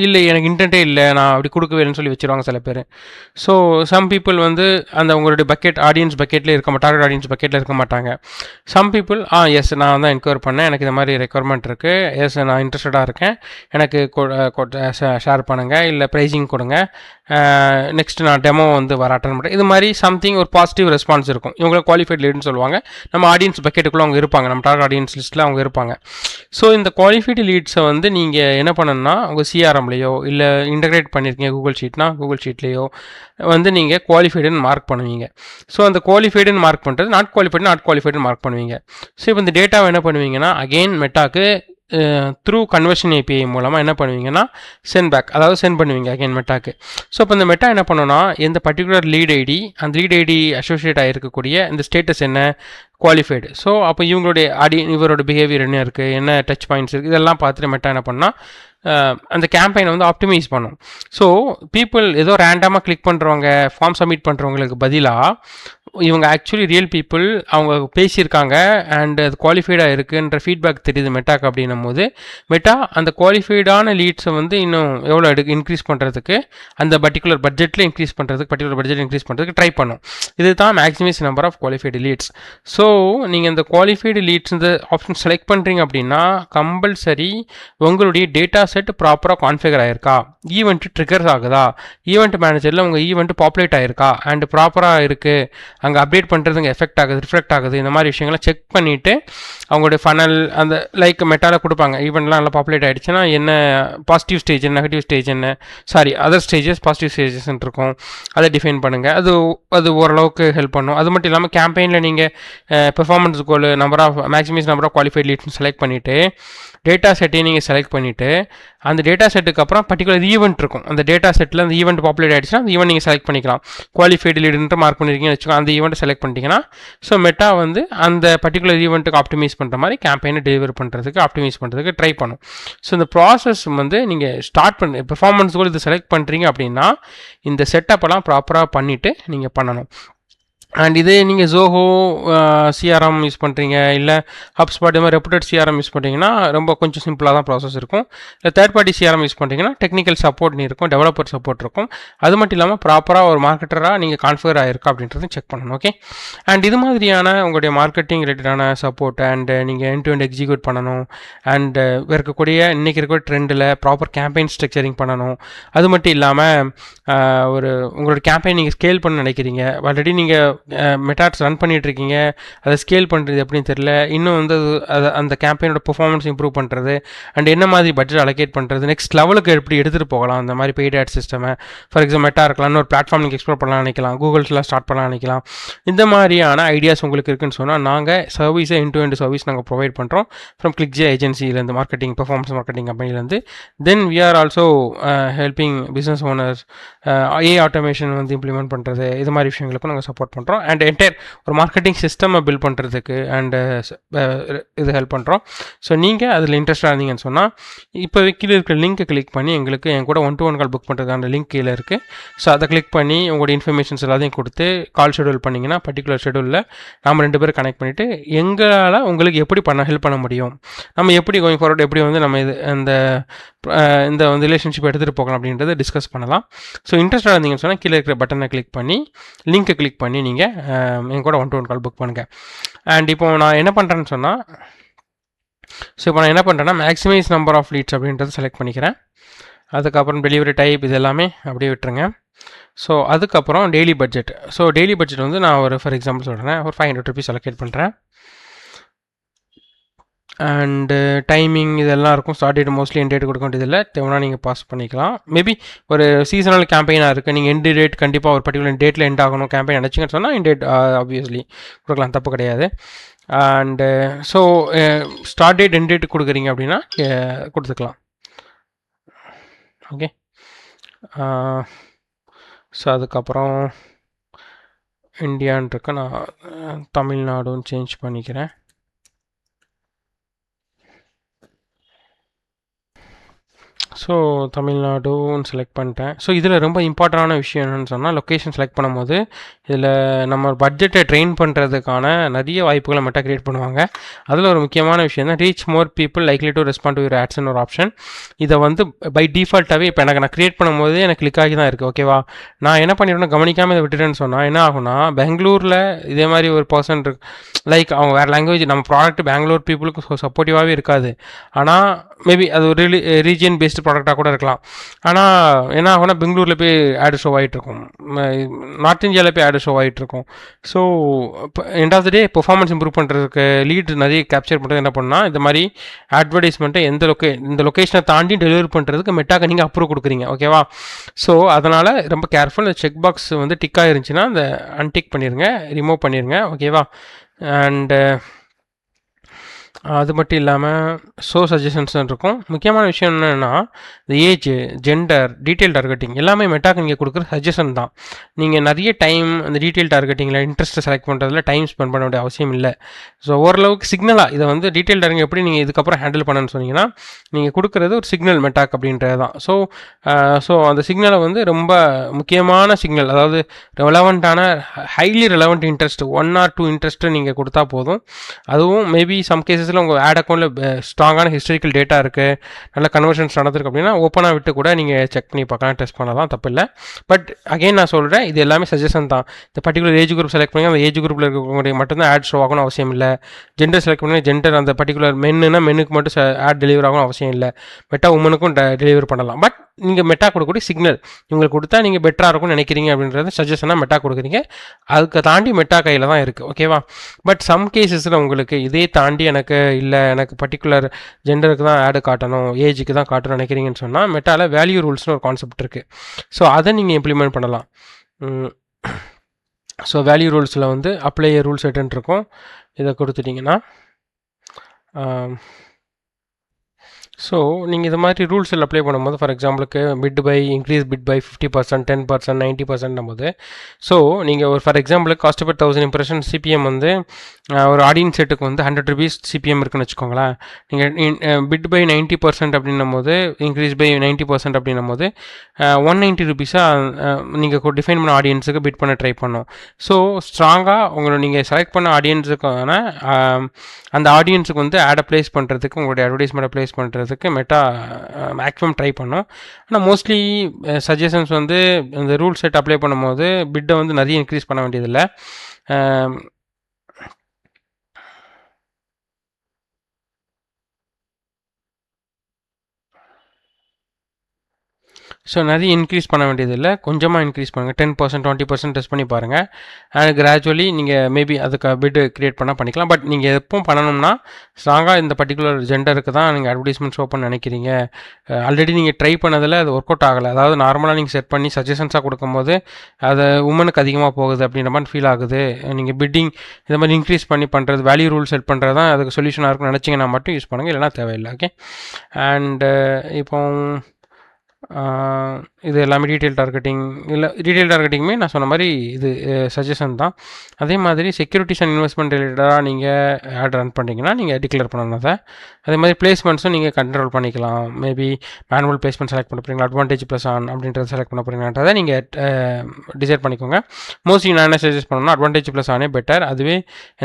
இல்லை எனக்கு இன்டென்ட்டே இல்லை, நான் அப்படி கொடுக்கவேன்னு சொல்லி வச்சுருவாங்க சில பேர். ஸோ சம் பீப்புள் வந்து அந்த உங்களுடைய பக்கெட் ஆடியன்ஸ் பக்கெட்டில் இருக்க டார்கெட் ஆடியன்ஸ் பக்கெட்டில் இருக்க மாட்டாங்க. சம் பீப்புள் எஸ் நான் தான் என்கொயர் பண்ணேன், எனக்கு இந்த மாதிரி ரெக்குவயர்மெண்ட் இருக்குது, எஸ் நான் இன்ட்ரெஸ்டடாக இருக்கேன், எனக்கு ஷேர் பண்ணுங்கள், இல்லை ப்ரைஸிங் கொடுங்க, நெக்ஸ்ட் நான் டெமோ வந்து வர அட்டன் பண்ணுறேன். இது மாதிரி சம்திங் ஒரு பாசிட்டிவ் ரெஸ்பான்ஸ் இருக்கும். இவங்களை குவாலிஃபைட் லீடுன்னு சொல்லுவாங்க. நம்ம ஆடியன்ஸ் பக்கெட்டுக்குள்ளே அவங்க இருப்பாங்க, நம்ம டார்கெட் ஆடியன்ஸ் லிஸ்ட்டில் அவங்க இருப்பாங்க. ஸோ இந்த குவாலிஃபைடு லீட்ஸை வந்து நீங்கள் என்ன பண்ணணும்னா, உங்கள் சிஆர்எம்லையோ இல்லை இன்டகிரேட் பண்ணியிருக்கீங்க கூகுள் ஷீட்னா கூகுள் ஷீட்லேயோ வந்து நீங்கள் குவாலிஃபைடுன்னு மார்க் பண்ணுவீங்க. ஸோ அந்த குவாலிஃபைடுன்னு மார்க் பண்ணுறது, நாட் குவாலிஃபைடுன்னு மார்க் பண்ணுவீங்க. ஸோ இப்போ இந்த டேட்டாவை என்ன பண்ணுவீங்கன்னா, அகெயின் மெட்டாக்கு த்ரூ கன்வர்ஷன் ஏபிஐ மூலமாக என்ன பண்ணுவீங்கன்னா சென்ட் பேக், அதாவது சென்ட் பண்ணுவீங்க அகைன் மெட்டாக்கு. ஸோ இப்போ இந்த மெட்டா என்ன பண்ணணும்னா, எந்த பர்டிகுலர் லீட் ஐடி, அந்த லீட் ஐடி அசோசியேட் ஆகிருக்கக்கூடிய இந்த ஸ்டேட்டஸ் என்ன, குவாலிஃபைடு. ஸோ அப்போ இவங்களுடைய இவரோட பிஹேவியர் என்ன இருக்குது, என்ன டச் பாயிண்ட்ஸ் இருக்குது, இதெல்லாம் பார்த்துட்டு மெட்டா என்ன பண்ணால் அந்த கேம்பெயினை வந்து ஆப்டிமைஸ் பண்ணும். ஸோ பீப்புள் ஏதோ ரேண்டமாக கிளிக் பண்ணுறவங்க, ஃபார்ம் சப்மிட் பண்ணுறவங்களுக்கு பதிலாக இவங்க ஆக்சுவலி ரியல் பீப்புள், அவங்க பேசியிருக்காங்க அண்ட் அது குவாலிஃபைடாக இருக்குன்ற ஃபீட்பேக் தெரியுது மெட்டாக்கு. அப்படின்னும் போது மெட்டா அந்த குவாலிஃபைடான லீட்ஸை வந்து இன்னும் எவ்வளோ இன்க்ரீஸ் பண்ணுறதுக்கு, அந்த பர்டிகுலர் பட்ஜெட்டில் இன்க்ரீஸ் பண்ணுறதுக்கு ட்ரை பண்ணும். இது தான் maximise number of qualified leads. So நீங்கள் இந்த குவாலிஃபைடு லீட்ஸ் இந்த ஆப்ஷன் செலக்ட் பண்ணுறீங்க அப்படின்னா கம்பல்சரி உங்களுடைய டேட்டா செட் ப்ராப்பராக கான்ஃபிகர் ஆகிருக்கா, ஈவெண்ட் ட்ரிகர்ஸ் ஆகுதா, ஈவெண்ட் மேனேஜரில் உங்கள் ஈவெண்ட் பாப்புலேட் ஆகிருக்கா அண்ட் ப்ராப்பராக இருக்குது, அங்கே அப்டேட் பண்ணுறதுங்க எஃபெக்ட் ஆகுது, ரிஃப்ளெக்ட் ஆகுது, இந்த மாதிரி விஷயங்களை செக் பண்ணிவிட்டு அவங்களுடைய ஃபனல் அந்த லைக் மெட்டாவில் கொடுப்பாங்க. ஈவெண்ட்லாம் நல்லா பாப்புலேட் ஆகிடுச்சுன்னா என்ன பாசிட்டிவ் ஸ்டேஜ், நெகட்டிவ் ஸ்டேஜ் என்ன, அதர் ஸ்டேஜஸ் பாசிட்டிவ் ஸ்டேஜஸ் இருக்கும், அதை டிஃபைன் பண்ணுங்கள். அது ஓரளவுக்கு ஹெல்ப் பண்ணும். அது மட்டும் இல்லாமல் கேம்பெயினில் நீங்கள் performance goal maximize number of qualified லீட்ஸ்னு செலக்ட் பண்ணிவிட்டு டேட்டா செட்டையும் நீங்கள் செலக்ட் பண்ணிவிட்டு அந்த டேட்டா செட்டுக்கு அப்புறம் பர்டிகுலர் ஈவெண்ட் இருக்கும். அந்த டேட்டா செட்டில் அந்த ஈவெண்ட் பாப்புலேட் ஆகிடுச்சுன்னா அந்த ஈவெண்ட் நீங்கள் செலக்ட் பண்ணிக்கலாம். குவாலிஃபைடு லீடுன்ட்டு மார்க் பண்ணியிருக்கீங்கன்னு வச்சுக்கோங்க, அந்த ஈவெண்ட்டை செலக்ட் பண்ணிட்டீங்கன்னா ஸோ மெட்டா வந்து அந்த பர்டிகுலர் ஈவெண்ட்டுக்கு ஆப்டிமைஸ் பண்ணுற மாதிரி கேம்பெயினை டெலிவர் பண்ணுறதுக்கு ஆப்டிமைஸ் பண்ணுறதுக்கு ட்ரை பண்ணும். ஸோ இந்த ப்ராசஸ் வந்து நீங்கள் ஸ்டார்ட் பண்ணி பெர்ஃபார்மன்ஸ் கூட இது செலக்ட் பண்ணுறீங்க அப்படின்னா இந்த செட்டப்பெல்லாம் ப்ராப்பராக பண்ணிவிட்டு நீங்கள் பண்ணணும். அண்ட் இதே நீங்கள் ஜோஹோ சிஆர்எம் யூஸ் பண்ணுறீங்க, இல்லை ஹப்ஸ்பாட் இது மாதிரி ரெப்யூட்டட் சிஆர்எம் யூஸ் பண்ணுறீங்கன்னா ரொம்ப கொஞ்சம் சிம்பிளாக தான் ப்ராசஸ் இருக்கும். இல்லை தேர்ட் பார்ட்டி சிஆர்எம் யூஸ் பண்ணுறீங்கன்னா டெக்னிக்கல் சப்போர்ட் இருக்கும், டெவலப்பர் சப்போர்ட் இருக்கும். அது மட்டும் இல்லாமல் ப்ராப்பராக ஒரு மார்க்கெட்டராக நீங்கள் கான்ஃபிகர் ஆகிருக்கா அப்படின்றத செக் பண்ணணும். ஓகே, அண்ட் இது மாதிரியான உங்களுடைய மார்க்கெட்டிங் ரிலேட்டடான சப்போர்ட் அண்ட் நீங்கள் எண்ட் டு எண்ட் எக்ஸிக்யூட் பண்ணணும். அண்ட் இருக்கக்கூடிய இன்றைக்கி இருக்கக்கூடிய ட்ரெண்டில் ப்ராப்பர் கேம்பெயின் ஸ்ட்ரக்சரிங் பண்ணணும். அது மட்டும் இல்லாமல் ஒரு உங்களோட கேம்பெயின் நீங்கள் ஸ்கேல் பண்ண நினைக்கிறீங்க, ஆல்ரெடி நீங்கள் மெட்டாட்ஸ் ரன் பண்ணிட்டு இருக்கீங்க, அதை ஸ்கேல் பண்ணுறது எப்படின்னு தெரியல, இன்னும் வந்து அந்த கேம்பெயினோட பெர்ஃபார்மன்ஸ் இம்ப்ரூவ் பண்ணுறது அண்ட் என்ன மாதிரி பட்ஜெட் அலோகேட் பண்ணுறது, நெக்ஸ்ட் லெவலுக்கு எப்படி எடுத்துகிட்டு போகலாம் அந்த மாதிரி பெய்ட் ஆட் சிஸ்டமை. ஃபார் எக்ஸாம்பிள் மெட்டா இருக்கலாம், இன்னொரு பிளாட்ஃபார்ம் நீங்கள் எக்ஸ்ப்ளோர் பண்ணலாம் நினைக்கலாம், கூகுள்ஸ்லாம் ஸ்டார்ட் பண்ணலாம் நினைக்கலாம். இந்த மாதிரியான ஐடியாஸ் உங்களுக்கு இருக்குன்னு சொன்னால் நாங்கள் சர்வீஸை எண்ட் டு எண்ட் சர்வீஸ் நாங்கள் ப்ரொவைட் பண்ணுறோம் ஃப்ரம் கிளிக்ஜே ஏஜென்சிலேருந்து, மார்க்கெட்டிங் பெர்ஃபார்மன்ஸ் மார்க்கெட்டிங் கம்பெனிலேருந்து. Then we are also helping business owners a automation வந்து இம்ப்ளிமெண்ட் பண்ணுறது, இது மாதிரி விஷயங்களுக்கும் நாங்கள் சப்போர்ட் பண்ணுறோம். அண்ட் என்டையர் ஒரு மார்க்கெட்டிங் சிஸ்டமை பில்ட் பண்ணுறதுக்கு அண்ட் இது ஹெல்ப் பண்ணுறோம். ஸோ நீங்கள் அதில் இன்ட்ரெஸ்டாக இருந்தீங்கன்னு சொன்னால் இப்போ கீழே இருக்கிற லிங்க்கை கிளிக் பண்ணி எங்களுக்கு என் கூட 1-to-1 கால் புக் பண்ணுறதுக்கான லிங்க் கீழே இருக்குது. ஸோ அதை கிளிக் பண்ணி உங்களோட இன்ஃபர்மேஷன்ஸ் எல்லாத்தையும் கொடுத்து கால் ஷெடியூல் பண்ணிங்கன்னா பர்டிகுலர் ஷெடியூலில் நம்ம 2 பேரும் கனெக்ட் பண்ணிவிட்டு எங்களால் உங்களுக்கு எப்படி ஹெல்ப் பண்ண முடியும், நம்ம எப்படி கோயிங் ஃபார்வர்ட் எப்படி வந்து நம்ம இந்த வந்து ரிலேஷன்ஷிப் எடுத்துகிட்டு போகலாம் அப்படின்றத டிஸ்கஸ் பண்ணலாம். ஸோ இன்ட்ரெஸ்டாக இருந்தீங்கன்னு சொன்னால் கீழே இருக்கிற பட்டனை கிளிக் பண்ணி லிங்க்கை கிளிக் பண்ணி நீங்கள் என் கூட 1-to-1 கால் புக் பண்ணுங்கள். அண்ட் இப்போ நான் என்ன பண்ணுறேன்னு சொன்னால் மேக்ஸிமைஸ் நம்பர் ஆஃப் லீட்ஸ் அப்படின்றத செலக்ட் பண்ணிக்கிறேன். அதுக்கப்புறம் டெலிவரி டைப் இது எல்லாமே அப்படியே விட்டுருங்க. ஸோ அதுக்கப்புறம் daily budget. So daily budget வந்து நான் ஒரு ஃபார் எக்ஸாம்பிள் சொல்கிறேன், ஒரு 500 rupees அலோகேட் பண்ணுறேன். அண்டு டைமிங் இதெல்லாம் இருக்கும். Start date mostly end date கொடுக்க வேண்டியதில்லை, தேவைன்னா நீங்கள் பாஸ் பண்ணிக்கலாம். மேபி ஒரு சீசனல் கேம்பெயினாக இருக்குது, நீங்கள் எண்ட் டேட் கண்டிப்பாக ஒரு பர்டிகுலர் டேட்டில் எண்ட் ஆகணும் கேம்பெயின் நினச்சிங்கன்னு சொன்னால் எண்ட் டேட் ஆப்வியஸ்லி கொடுக்கலாம், தப்பு கிடையாது. And so start date end date கொடுக்குறீங்க அப்படின்னா கொடுத்துக்கலாம். ஓகே, ஸோ அதுக்கப்புறம் இந்தியான்னு இருக்கு. நான் தமிழ்நாடுன்னு சேஞ்ச் பண்ணிக்கிறேன். ஸோ தமிழ்நாடுன்னு செலக்ட் பண்ணிட்டேன். ஸோ இதில் ரொம்ப இம்பார்ட்டண்டான விஷயம் என்னென்னு சொன்னால், லொக்கேஷன் செலக்ட் பண்ணும்போது இதில் நம்ம பட்ஜெட்டை ட்ரெயின் பண்ணுறதுக்கான நிறைய வாய்ப்புகளை மட்டும் க்ரியேட் பண்ணுவாங்க. அதில் ஒரு முக்கியமான விஷயம் தான் reach more people likely to respond to your ஆட்ஸ்னு ஒரு ஆப்ஷன். இதை வந்து பை டிஃபால்ட்டாகவே இப்போ நான் க்ரியேட் பண்ணும்போது எனக்கு கிளிக் ஆகி தான் இருக்குது. ஓகேவா, நான் என்ன பண்ணிடுவேன், கவனிக்காமல் இதை விட்டுட்டேன்னு சொன்னால் என்ன ஆகும்னா, பெங்களூரில் இதே மாதிரி ஒரு பர்சன் இருக்கு, லைக் அவங்க வேறு லாங்குவேஜ், நம்ம ப்ராடக்ட் பெங்களூர் பீப்புளுக்கு சப்போர்ட்டிவாகவே இருக்காது. ஆனால் மேபி அது ஒரு ரீஜியன் பேஸ்டு ப்ராடக்டாக கூட இருக்கலாம். ஆனால் என்ன ஆகும்னா, பெங்களூரில் போய் ஆடு ஷோ ஆகிட்டுருக்கும், நார்த் இந்தியாவில் போய் ஆடு ஷோ ஆகிட்டுருக்கும். ஸோ இப்போ end of the day performance improve பண்ணுறதுக்கு லீட் நிறைய கேப்சர் பண்ணுறது என்ன பண்ணால், இந்த மாதிரி அட்வர்டைஸ்மெண்ட்டை இந்த லொக்கேஷனை தாண்டி டெலிவரி பண்ணுறதுக்கு மெட்டாக்கு நீங்கள் அப்ரூவ் கொடுக்குறீங்க. ஓகேவா, ஸோ அதனால் ரொம்ப கேர்ஃபுல். இந்த செக் பாக்ஸ் வந்து டிக்காக இருந்துச்சுன்னா அந்த அன்டிக் பண்ணிடுங்க, ரிமூவ் பண்ணிடுங்க. ஓகேவா, அண்டு அது மட்டும் இல்லாமல் ஷோ சஜஷன்ஸ் இருக்கும். முக்கியமான விஷயம் என்னென்னா, இந்த ஏஜ், ஜெண்டர், டீட்டெயில் டார்கெட்டிங் எல்லாமே மெட்டாக்கு நீங்கள் கொடுக்குற சஜஷன் தான். நீங்கள் நிறைய டைம் அந்த டீட்டெயில் டார்கெட்டிங்கில் இன்ட்ரெஸ்ட்டை செலக்ட் பண்ணுறதுல டைம் ஸ்பெண்ட் பண்ண வேண்டிய அவசியம் இல்லை. ஸோ ஓரளவுக்கு சிக்னலாக இதை வந்து டீட்டெயில் டார்கெட்டிங் எப்படி நீங்கள் இதுக்கப்புறம் ஹேண்டில் பண்ணணும்னு சொன்னீங்கன்னா, நீங்கள் கொடுக்குறது ஒரு சிக்னல் மெட்டாக் அப்படின்றது தான். ஸோ அந்த சிக்னலை வந்து ரொம்ப முக்கியமான சிக்னல், அதாவது ரெலவெண்ட்டான highly relevant interest 1 or 2 interest நீங்கள் கொடுத்தா போதும். அதுவும் மேபி சம் கேசஸில் உங்கள் ஆட் அக்கௌண்ட்டில் ஸ்ட்ராங்கான ஹிஸ்டாரிக்கல் டேட்டா இருக்குது, நல்ல கன்வர்ஷன்ஸ் நடந்திருக்கு அப்படின்னா ஓப்பனாக விட்டு கூட நீங்கள் செக் பண்ணி பார்க்கலாம், டெஸ்ட் பண்ணலாம், தப்பு இல்லை. பட் அகெயின் நான் சொல்கிறேன், இது எல்லாமே சஜஷன் தான். இந்த பர்டிகுலர் ஏஜ் குரூப் செலக்ட் பண்ணி அந்த ஏஜ் குரூப்பில் இருக்கக்கூடிய மட்டும்தான் ஆட் ஷோ ஆகணும் அவசியம் இல்லை. ஜெண்டர் செலக்ட் பண்ணி ஜெண்டர் அந்த பர்டிகுலர் மென்னுனா மென்னுக்கு மட்டும் ஆட் டெலிவரி ஆகணும் அவசியம் இல்லை. மெட்டா உமனுக்கும் டெலிவரி பண்ணலாம். பட் நீங்கள் மெட்டா கொடுக்கக்கூடிய சிக்னல் இவங்களுக்கு கொடுத்தா நீங்கள் பெட்டராக இருக்கும்னு நினைக்கிறீங்க அப்படின்றது சஜஷனாக மெட்டா கொடுக்குறீங்க. அதுக்கு தாண்டி மெட்டா கையில் தான் இருக்குது. ஓகேவா, பட் சம் கேசஸில் உங்களுக்கு இதே தாண்டி எனக்கு பர்டிகுலர் ஜெண்டருக்கு தான் ஆடு காட்டணும், ஏஜுக்கு தான் காட்டணும்னு நினைக்கிறீங்கன்னு சொன்னால், மெட்டாவில் வேல்யூ ரூல்ஸ்னு ஒரு கான்செப்ட் இருக்குது. ஸோ அதை நீங்கள் இம்ப்ளிமெண்ட் பண்ணலாம். ஸோ வேல்யூ ரூல்ஸில் வந்து அப்ளை ரூல்ஸ் செட்டுன்னு இருக்கும். இதை கொடுத்துட்டிங்கன்னா ஸோ நீங்கள் இது மாதிரி ரூல்ஸில் அப்ளை பண்ணும்போது, ஃபார் எக்ஸாம்பிளுக்கு இன்க்ரீஸ் பிட் பை 50%, 10%, 90% போது, ஸோ நீங்கள் ஒரு ஃபார் எக்ஸாம்பிளுக்கு காஸ்ட் பர் 1000 இம்ப்ரெஷன் சிபிஎம் வந்து ஒரு ஆடியன்ஸ் செட்டுக்கு வந்து 100 rupees சிபிஎம் இருக்குன்னு வச்சுக்கோங்களேன். நீங்கள் பிட் பை 90% அப்படின்னும் போது, இன்க்ரீஸ் பை 90% அப்படின்னும் போது 190 rupees-ஆக நீங்கள் டிஃபைன் பண்ண ஆடியன்ஸுக்கு பிட் பண்ண ட்ரை பண்ணோம். ஸோ ஸ்ட்ராங்காக நீங்கள் செலக்ட் பண்ண ஆடியன்ஸுக்கான அந்த ஆடியன்ஸுக்கு வந்து ஆடை ப்ளேஸ் பண்ணுறதுக்கு, உங்களுடைய அட்வர்டைஸ்மெண்ட்டை ப்ளேஸ் பண்ணுறதுக்கு மெட்டா மேக்ஸிமம் ட்ரை பண்ணோம். ஆனால் மோஸ்ட்லி சஜஷன்ஸ் வந்து இந்த ரூல் செட் அப்ளை பண்ணும்போது பிட்டை வந்து நிறைய இன்க்ரீஸ் பண்ண வேண்டியதில்லை. ஸோ நிறைய இன்க்ரீஸ் பண்ண வேண்டியதில்லை, கொஞ்சமாக இன்க்ரீஸ் பண்ணுங்கள். 10%, 20% டெஸ்ட் பண்ணி பாருங்கள். அண்ட் கிராஜுவலி நீங்கள் மேபி அதுக்கு பிட் க்ரியேட் பண்ணால் பண்ணிக்கலாம். பட் நீங்கள் எப்போ பண்ணணும்னா, ஸ்ட்ராங்காக இந்த பர்டிகுலர் ஜெண்டருக்கு தான் நீங்கள் அட்வர்டைஸ்மெண்ட் ஷோ பண்ண நினைக்கிறீங்க, ஆல்ரெடி நீங்கள் ட்ரை பண்ணதில் அது ஒர்க் அவுட் ஆகலை, அதாவது நார்மலாக நீங்கள் செட் பண்ணி சஜஷன்ஸாக கொடுக்கும்போது அது உமனுக்கு அதிகமாக போகுது அப்படின்ற மாதிரி ஃபீல் ஆகுது, நீங்கள் பிட்டிங் இந்த மாதிரி இன்க்ரீஸ் பண்ணி பண்ணுறது, வேல்யூ ரூல் செட் பண்ணுறது தான் அதுக்கு சொல்யூஷனாக இருக்குன்னு நினச்சிங்கன்னா மட்டும் யூஸ் பண்ணுங்கள், இல்லைனா தேவையில்லை. ஓகே, அண்டு இப்போ இது எல்லாமே டீட்டெயில் டார்கெட்டிங் இல்லை, டீட்டெயில் டார்கெட்டிங்குமே நான் சொன்ன மாதிரி இது சஜஷன் தான். அதே மாதிரி செக்யூரிட்டிஸ் அண்ட் இன்வெஸ்ட்மெண்ட் ரிலேட்டடாக நீங்கள் ஆட் ரன் பண்ணிங்கன்னா நீங்கள் டிக்ளேர் பண்ணணும் அதை. அதே மாதிரி பிளேஸ்மெண்ட்ஸும் நீங்கள் கண்ட்ரோல் பண்ணிக்கலாம். மேபி மேனுவல் பிளேஸ்மெண்ட் செலக்ட் பண்ண போகிறீங்களா, அட்வான்டேஜ் ப்ளஸ் ஆன் அப்படின்றத செலக்ட் பண்ண போகிறீங்கன்றதை நீங்கள் டிசைட் பண்ணிக்கோங்க. மோஸ்ட்லி நான் என்ன சஜஸ்ட் பண்ணணும்னா அட்வான்டேஜ் ப்ளஸ் ஆனே பெட்டர், அதுவே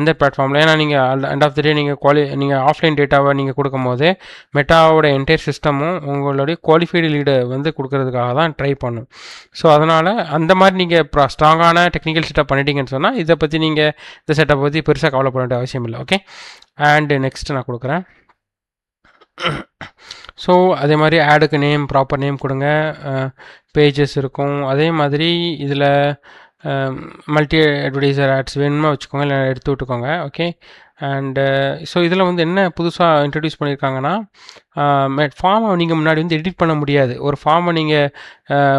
எந்த பிளாட்ஃபார்மில். ஏன்னா நீங்கள் எண்ட் ஆஃப் த டே நீங்கள் ஆஃப்லைன் டேட்டாவை நீங்கள் கொடுக்கும்போது மெட்டாவோட என்டையர் சிஸ்டமும் உங்களுடைய குவாலிஃபைடு லீடை வந்து கொடுக்கறதுக்காக தான் ட்ரை பண்ணும். ஸோ அதனால் அந்த மாதிரி நீங்கள் ஸ்ட்ராங்கான டெக்னிக்கல் செட்டப் பண்ணிட்டீங்கன்னு சொன்னால் இதை பற்றி நீங்கள் இந்த செட்டப் பற்றி பெருசாக கவலைப்பட வேண்டிய அவசியம் இல்லை. ஓகே, அண்டு நெக்ஸ்ட் நான் கொடுக்குறேன். ஸோ அதே மாதிரி ஆடுக்கு நேம், ப்ராப்பர் நேம் கொடுங்க, பேஜஸ் இருக்கும். அதே மாதிரி இதில் மல்டி அட்வர்டைசர் ஆட்ஸ் வேணுமா வச்சுக்கோங்க, இல்லை எடுத்து விட்டுக்கோங்க. ஓகே, அண்டு ஸோ இதில் வந்து என்ன புதுசாக இன்ட்ரடியூஸ் பண்ணியிருக்காங்கன்னா, ஃபார்மை நீங்கள் முன்னாடி வந்து எடிட் பண்ண முடியாது. ஒரு ஃபார்மை நீங்கள்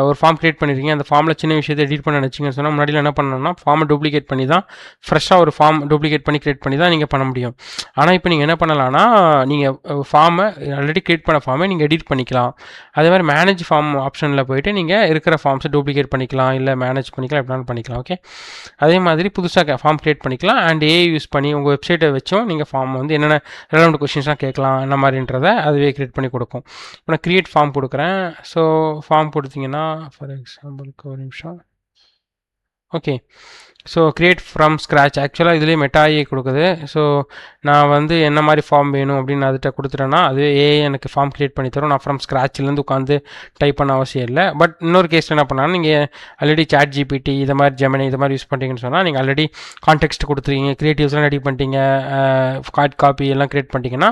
ஒரு ஃபார்ம் க்ரியேட் பண்ணியிருக்கீங்க, அந்த ஃபார்மில் சின்ன விஷயத்தை எடிட் பண்ண நினச்சிங்கன்னு சொன்னால் முன்னாடியில் என்ன பண்ணணும்னா ஃபார்மை டூப்ளிகேட் பண்ணி தான் ஃப்ரெஷ்ஷாக ஒரு ஃபார்ம் டூப்ளிகேட் பண்ணி க்ரியேட் பண்ணி தான் நீங்கள் பண்ண முடியும். ஆனால் இப்போ நீங்கள் என்ன பண்ணலாம்னா நீங்கள் ஃபார்மை ஆல்ரெடி க்ரியேட் பண்ண ஃபார்மை நீங்கள் எடிட் பண்ணிக்கலாம். அதே மாதிரி மேனேஜ் ஃபார்ம் ஆப்ஷனில் போயிட்டு நீங்கள் இருக்கிற ஃபார்ம்ஸை டூப்ளிகேட் பண்ணிக்கலாம், இல்லை மேனேஜ் பண்ணிக்கலாம், எப்படினாலும் பண்ணிக்கலாம். ஓகே, அதே மாதிரி புதுசாக ஃபார்ம் க்ரியேட் பண்ணிக்கலாம். அண்ட் ஏஐ யூஸ் பண்ணி உங்கள் வெப்சைட்டை வச்சும் நீங்கள் ஃபார்ம் வந்து என்னென்ன ரெலவெண்ட் கொஸ்டின்ஸ்லாம் கேட்கலாம் என்ன மாதிரின்றதை அதுவே க்ரியேட் பண்ணி கொடுக்கும். இப்போ நான் க்ரியேட் ஃபார்ம் கொடுக்குறேன். ஸோ ஃபார்ம் கொடுத்தீங்கன்னா ஃபார் எக்ஸாம்பிளுக்கு ஒரு நிமிஷம். Okay, so create from scratch ஆக்சுவலாக இதுலேயே மெட்டாஏ கொடுக்குது. ஸோ நான் வந்து என்ன மாதிரி ஃபார்ம் வேணும் அப்படின்னு அதுகிட்ட கொடுத்துட்டேன்னா அது ஏஐ எனக்கு ஃபார்ம் க்ரியேட் பண்ணி தரும். நான் ஃப்ரம் ஸ்க்ராட்ச்லேருந்து உட்காந்து டைப் பண்ண அவசியம் இல்லை. பட் இன்னொரு கேஸ் என்ன பண்ணாலும் நீங்கள் ஆல்ரெடி சாட் ஜிபிடி இது மாதிரி ஜெமினி இது மாதிரி யூஸ் பண்ணிட்டீங்கன்னு சொன்னால் நீங்கள் ஆல்ரெடி கான்டெக்ஸ்ட் கொடுத்துருக்கீங்க, க்ரியேட்டிவ்ஸ்லாம் ரெடி பண்ணிட்டீங்க, கார்ட் காப்பி எல்லாம் க்ரியேட் பண்ணிட்டீங்கன்னா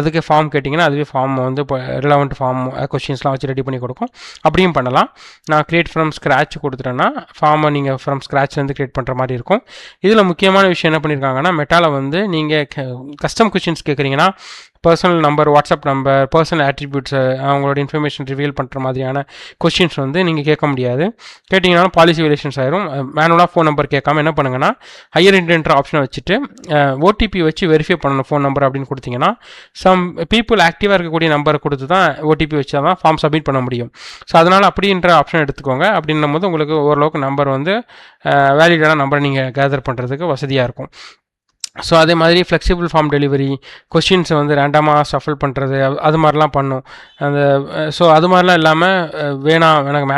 அதுக்கு ஃபார்ம் கேட்டிங்கன்னா அதுவே ஃபார்ம் வந்து இப்போ ரிலவெண்ட் ஃபார்ம் கொஸ்டின்ஸ்லாம் வச்சு ரெடி பண்ணி கொடுக்கும். அப்படியும் பண்ணலாம். நான் க்ரியேட் ஃப்ரம் ஸ்க்ராட்ச் கொடுத்துட்டேன்னா ஃபார்மை நீங்கள் ஃப்ரம் ஸ்க்ராட்ச்லேருந்து க்ரியேட் பண்ணுற மாதிரி இருக்கும். இதில் முக்கியமான விஷயம் என்ன பண்ணியிருக்காங்கன்னா மெட்டாவில் வந்து நீங்கள் கஸ்டம் கொஸ்டின்ஸ் கேட்குறீங்கன்னா personal number, WhatsApp number, personal ஆட்ரிபியூட்ஸை அவங்களோட இன்ஃபர்மேஷன் ரிவீல் பண்ணுற மாதிரியான கொஸ்டின்ஸ் வந்து நீங்கள் கேட்க முடியாது. கேட்டிங்கனாலும் பாலிசி விலேஷன்ஸ் ஆயிரும். மேனுவலாக ஃபோன் நம்பர் கேட்காம என்ன பண்ணுங்கன்னா ஹையர் இன்டென்ட்ற ஆப்ஷனை வச்சுட்டு ஓடிபி வச்சு வெரிஃபை பண்ணணும் ஃபோன் நம்பர் அப்படின்னு கொடுத்தீங்கன்னா சம் பீப்புள் ஆக்டிவாக இருக்கக்கூடிய நம்பரை கொடுத்து தான் ஓடிபி வச்சு தான் ஃபார்ம் சப்மிட் பண்ண முடியும். ஸோ அதனால் அப்படின்ற ஆப்ஷன் எடுத்துக்கோங்க. அப்படின்னும் போது உங்களுக்கு ஓரளவுக்கு நம்பர் வந்து வேலிடான நம்பரை நீங்கள் கேதர் பண்ணுறதுக்கு வசதியாக இருக்கும். ஸோ அதே மாதிரி ஃப்ளெக்சிபிள் ஃபார்ம் டெலிவரி, கொஷின்ஸை வந்து ரேண்டமாக ஷஃபில் பண்ணுறது அது மாதிரிலாம் பண்ணும். அந்த ஸோ அது மாதிரிலாம் இல்லாமல் வேணாம் எனக்கு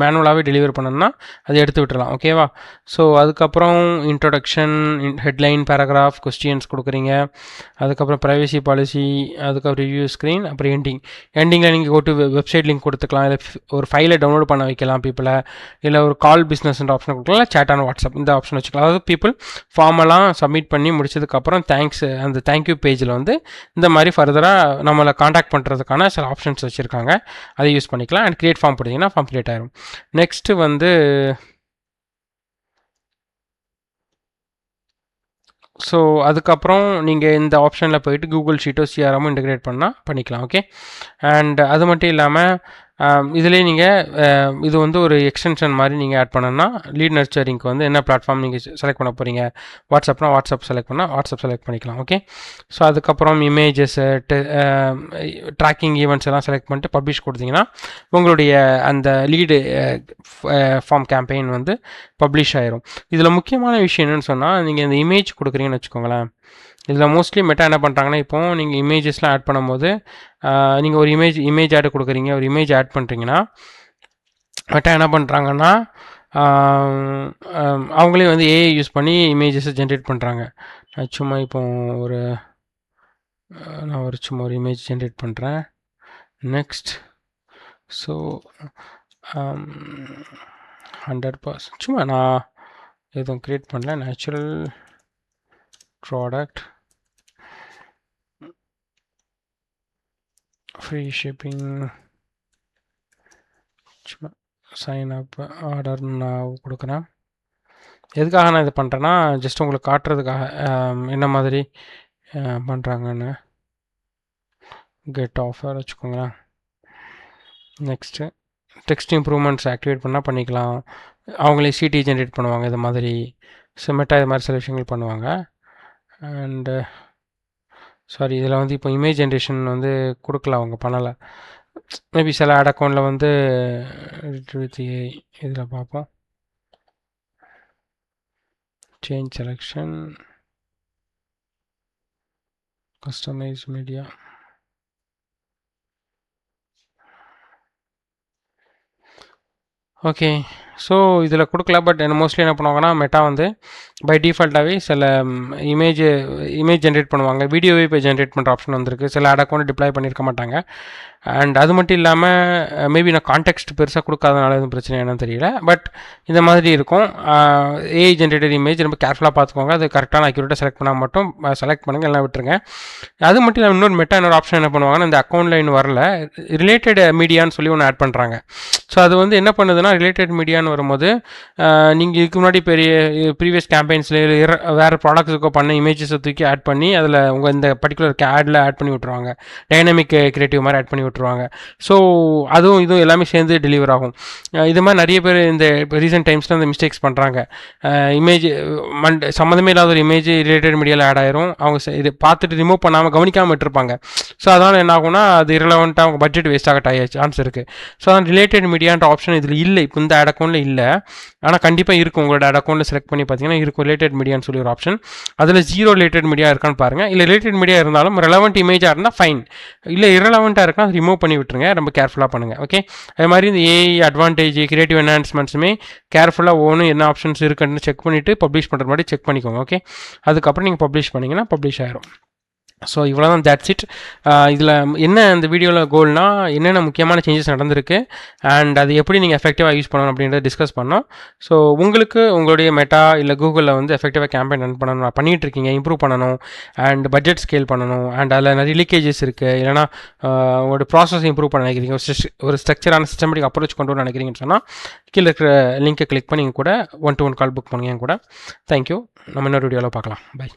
மேனுவலாகவே டெலிவரி பண்ணணும்னா அதை எடுத்து விட்டுறலாம். ஓகேவா? ஸோ அதுக்கப்புறம் இன்ட்ரொடக்ஷன், ஹெட்லைன், பேராகிராஃப், கொஸ்டின்ஸ் கொடுக்குறீங்க. அதுக்கப்புறம் ப்ரைவசி பாலிசி, அதுக்கப்புறம் ரிவ்யூ ஸ்க்ரீன், அப்புறம் எண்டிங்கில் நீங்கள் கோட்டு வெப்சைட் லிங்க் கொடுத்துக்கலாம், இல்லை ஒரு ஃபைலை டவுன்லோட் பண்ண வைக்கலாம் பீப்புளை, இல்லை ஒரு கால் பிஸ்னஸ்ன்ற ஆப்ஷன் கொடுக்கலாம், சேட் ஆன் வாட்ஸ்அப் இந்த ஆப்ஷன் வச்சுக்கலாம். அதாவது பீப்புள் ஃபார்மெல்லாம் சப்மிட் பண்ணி முடிச்சதுக்கப்புறம் அந்த தேங்க்யூ பேஜில் வந்து இந்த மாதிரி ஃபர்தராக நம்மளை காண்டாக்ட் பண்ணுறதுக்கான சில ஆப்ஷன்ஸ் வச்சுருக்காங்க, அதை யூஸ் பண்ணிக்கலாம். அண்ட் க்ரியேட் ஃபார்ம் போட்டிங்கன்னா ஃபார்ம் க்ரியேட் ஆயிரும். நெக்ஸ்ட்டு வந்து ஸோ அதுக்கப்புறம் நீங்கள் இந்த ஆப்ஷனில் போயிட்டு கூகுள் ஷீட்டோ சிஆர்எம்மோ இன்டெகிரேட் பண்ணிக்கலாம். ஓகே, அண்ட் அது மட்டும் இல்லாமல் இதுலேயே நீங்கள் இது வந்து ஒரு எக்ஸ்டென்ஷன் மாதிரி நீங்கள் ஆட் பண்ணணும்னா லீட் நர்ச்சரிங்க்கு வந்து என்ன பிளாட்ஃபார்ம் நீங்கள் செலக்ட் பண்ண போகிறீங்க, வாட்ஸ்அப்னா வாட்ஸ்அப் செலக்ட் பண்ணால் வாட்ஸ்அப் செலக்ட் பண்ணிக்கலாம். ஓகே, ஸோ அதுக்கப்புறம் இமேஜஸ், ட்ராக்கிங் ஈவெண்ட்ஸ் எல்லாம் செலக்ட் பண்ணிட்டு பப்ளிஷ் கொடுத்தீங்கன்னா உங்களுடைய அந்த லீடு ஃபார்ம் கேம்பெயின் வந்து பப்ளிஷ் ஆயிரும். இதில் முக்கியமான விஷயம் என்னென்னு சொன்னால் நீங்கள் இந்த இமேஜ் கொடுக்குறீங்கன்னு வச்சுக்கோங்களேன். இதில் மோஸ்ட்லி மெட்டா என்ன பண்ணுறாங்கன்னா இப்போ நீங்கள் இமேஜஸ்லாம் ஆட் பண்ணும்போது நீங்கள் ஒரு இமேஜ் ஆட் கொடுக்குறீங்க, ஒரு இமேஜ் ஆட் பண்ணுறீங்கன்னா மெட்டா என்ன பண்ணுறாங்கன்னா அவங்களே வந்து ஏஐ யூஸ் பண்ணி இமேஜஸை ஜென்ரேட் பண்ணுறாங்க. சும்மா இப்போ நான் சும்மா ஒரு இமேஜ் ஜென்ரேட் பண்ணுறேன். நெக்ஸ்ட் ஸோ 100% சும்மா நான் எதுவும் க்ரியேட் பண்ணல, நேச்சுரல் ப்ராடக்ட், ஃப்ரீ ஷிப்பிங், சும்மா சைன் அப், ஆர்டர் நான் கொடுக்குறேன். எதுக்காக நான் இது பண்ணுறேன்னா ஜஸ்ட் உங்களுக்கு காட்டுறதுக்காக என்ன மாதிரி பண்ணுறாங்கன்னு. கெட் ஆஃபர் வச்சுக்கோங்களேன். நெக்ஸ்ட்டு டெக்ஸ்ட் இம்ப்ரூவ்மெண்ட்ஸ் ஆக்டிவேட் பண்ணால் பண்ணிக்கலாம். அவங்களே சிடி ஜென்ரேட் பண்ணுவாங்க இது மாதிரி, சிமெட்டா இது மாதிரி சில விஷயங்கள் பண்ணுவாங்க. அண்டு சாரி, இதில் வந்து இப்போ இமேஜ் ஜென்ரேஷன் வந்து கொடுக்கல, அவங்க பண்ணலை. மேபி சில ஆட் அக்கௌண்ட்டில் வந்து இதில் பார்ப்போம். Change selection, customise media. Okay, so இதில் கொடுக்கல. பட் என்ன மோஸ்ட்லி என்ன பண்ணுவாங்கன்னா மெட்டா வந்து பை டிஃபால்ட்டாகவே சில இமேஜ் ஜென்ரேட் பண்ணுவாங்க. வீடியோவே இப்போ ஜென்ரேட் பண்ணுற ஆப்ஷன் வந்திருக்கு. சில ஆட் அக்கௌண்ட் டிப்ளாய் பண்ணியிருக்க மாட்டாங்க. அண்ட் அது மட்டும் இல்லாமல் மேபி நான் கான்டெக்ட் பெருசாக கொடுக்காதனால எதுவும் பிரச்சனை என்னன்னு தெரியல. பட் இந்த மாதிரி இருக்கும். ஏஐ ஜென்ரேட்டட் இமேஜ் ரொம்ப கேர்ஃபுல்லாக பார்த்துக்கோங்க. அது கரெக்டான அக்யூரேட்டாக செலக்ட் பண்ணால் மட்டும் செலக்ட் பண்ணுங்கள், எல்லாம் விட்டுருங்க. அது மட்டும் இல்லாமல் இன்னொரு ஆப்ஷன் என்ன பண்ணுவாங்கன்னா, இந்த அக்கௌண்ட்டில் இன்னும் வரல, ரிலேட்டட் மீடியான்னு சொல்லி ஒன்று ஆட் பண்ணுறாங்க. ஸோ அது வந்து என்ன பண்ணுதுன்னா, ரிலேட்டட் மீடியான்னு வரும்போது நீங்கள் இதுக்கு முன்னாடி ப்ரீவியஸ் கேம்பெயின்ஸில் வேறு ப்ராடக்ட்ஸுக்கோ பண்ண இமேஜஸை தூக்கி ஆட் பண்ணி அதில் உங்கள் இந்த பர்டிகுலர் ஆடில் ஆட் பண்ணி விட்ருவாங்க. டைனமிக் கிரியேட்டிவ் மாதிரி ஆட் பண்ணி விட்ருவாங்க. ஸோ அதுவும் இதுவும் எல்லாமே சேர்ந்து டெலிவர் ஆகும். இது மாதிரி நிறைய பேர் இந்த ரீசெண்ட் டைம்ஸில் இந்த மிஸ்டேக்ஸ் பண்ணுறாங்க. இமேஜ் சம்மந்தமே இல்லாத ஒரு இமேஜ் ரிலேட்டட் மீடியாவில் ஆட் ஆயிரும். அவங்க இது பார்த்துட்டு ரிமூவ் பண்ணாமல் கவனிக்காமல் விட்டுருப்பாங்க. ஸோ அதனால் என்ன ஆகும்னா, அது இரலவெண்ட்டாக அவங்க பட்ஜெட் வேஸ்ட் ஆக சான்ஸ் இருக்குது. ஸோ அதான் ரிலேட்டட் மீடியான்ற ஆப்ஷன் இதில் இல்லை, இப்போ இந்த ஆட் அக்கௌண்ட்டில் இல்லை. ஆனால் கண்டிப்பாக இருக்கும். உங்களோட ஆட் அக்கௌண்ட்டில் செலக்ட் பண்ணி பார்த்தீங்கன்னா இருக்கும் ரிலேட்டட் மீடியான்னு சொல்லி ஒரு ஆப்ஷன். அதில் 0 ரிலேட்டட் மீடியா இருக்கான்னு பாருங்கள். இல்லை ரிலேட்டட் மீடியா இருந்தாலும் ரெலவெண்ட் இமேஜாக இருந்தால் ஃபைன், இல்லை இரலவெண்ட்டாக இருக்கா ரிமூவ் பண்ணி விட்டுருங்க. ரொம்ப கேர்ஃபுல்லாக பண்ணுங்கள். ஓகே, அதே மாதிரி இந்த ஏஐ அட்வான்டேஜ் கிரியேட்டிவ் என்ஹான்ஸ்மெண்ட்ஸுமே கேர்ஃபுல்லாக ஒவ்வொன்றும் என்ன ஆப்ஷன்ஸ் இருக்குன்னு செக் பண்ணிவிட்டு பப்ளிஷ் பண்ணுற மாதிரி செக் பண்ணிக்கோங்க. ஓகே, அதுக்கப்புறம் நீங்கள் பப்ளிஷ் பண்ணிங்கன்னா பப்ளிஷ் ஆயிரும். ஸோ இவ்வளோ தான், தேட்ஸ் இட். இதில் என்ன இந்த வீடியோவில் கோல்னால், என்னென்ன முக்கியமான சேஞ்சஸ் நடந்திருக்கு அண்ட் அது எப்படி நீங்கள் எஃபெக்டிவாக யூஸ் பண்ணணும் அப்படின்றத டிஸ்கஸ் பண்ணோம். ஸோ உங்களுக்கு உங்களுடைய மெட்டா இல்லை கூகுளில் வந்து எஃபெக்டிவாக கேம்பெயின் ரன் பண்ணணும், பண்ணிகிட்டு இருக்கீங்க, இம்ப்ரூவ் பண்ணணும் அண்ட் பட்ஜெட் ஸ்கேல் பண்ணணும் அண்ட் அதில் நிறைய லீக்கேஜஸ் இருக்குது, இல்லைனா உங்களோட ப்ராசஸ் இம்ப்ரூவ் பண்ண நினைக்கிறீங்க, ஒரு ஸ்ட்ரக்சரான சிஸ்டமேட்டிக் அப்ரோச் கொண்டு வர நினைக்கிறீங்கன்னு சொன்னால் கீழே இருக்கிற லிங்கை கிளிக் பண்ணி கூட 1-to-1 கால் புக் பண்ணுங்க கூட. தேங்க்யூ. நம்ம இன்னொரு வீடியோவில் பார்க்கலாம். பை.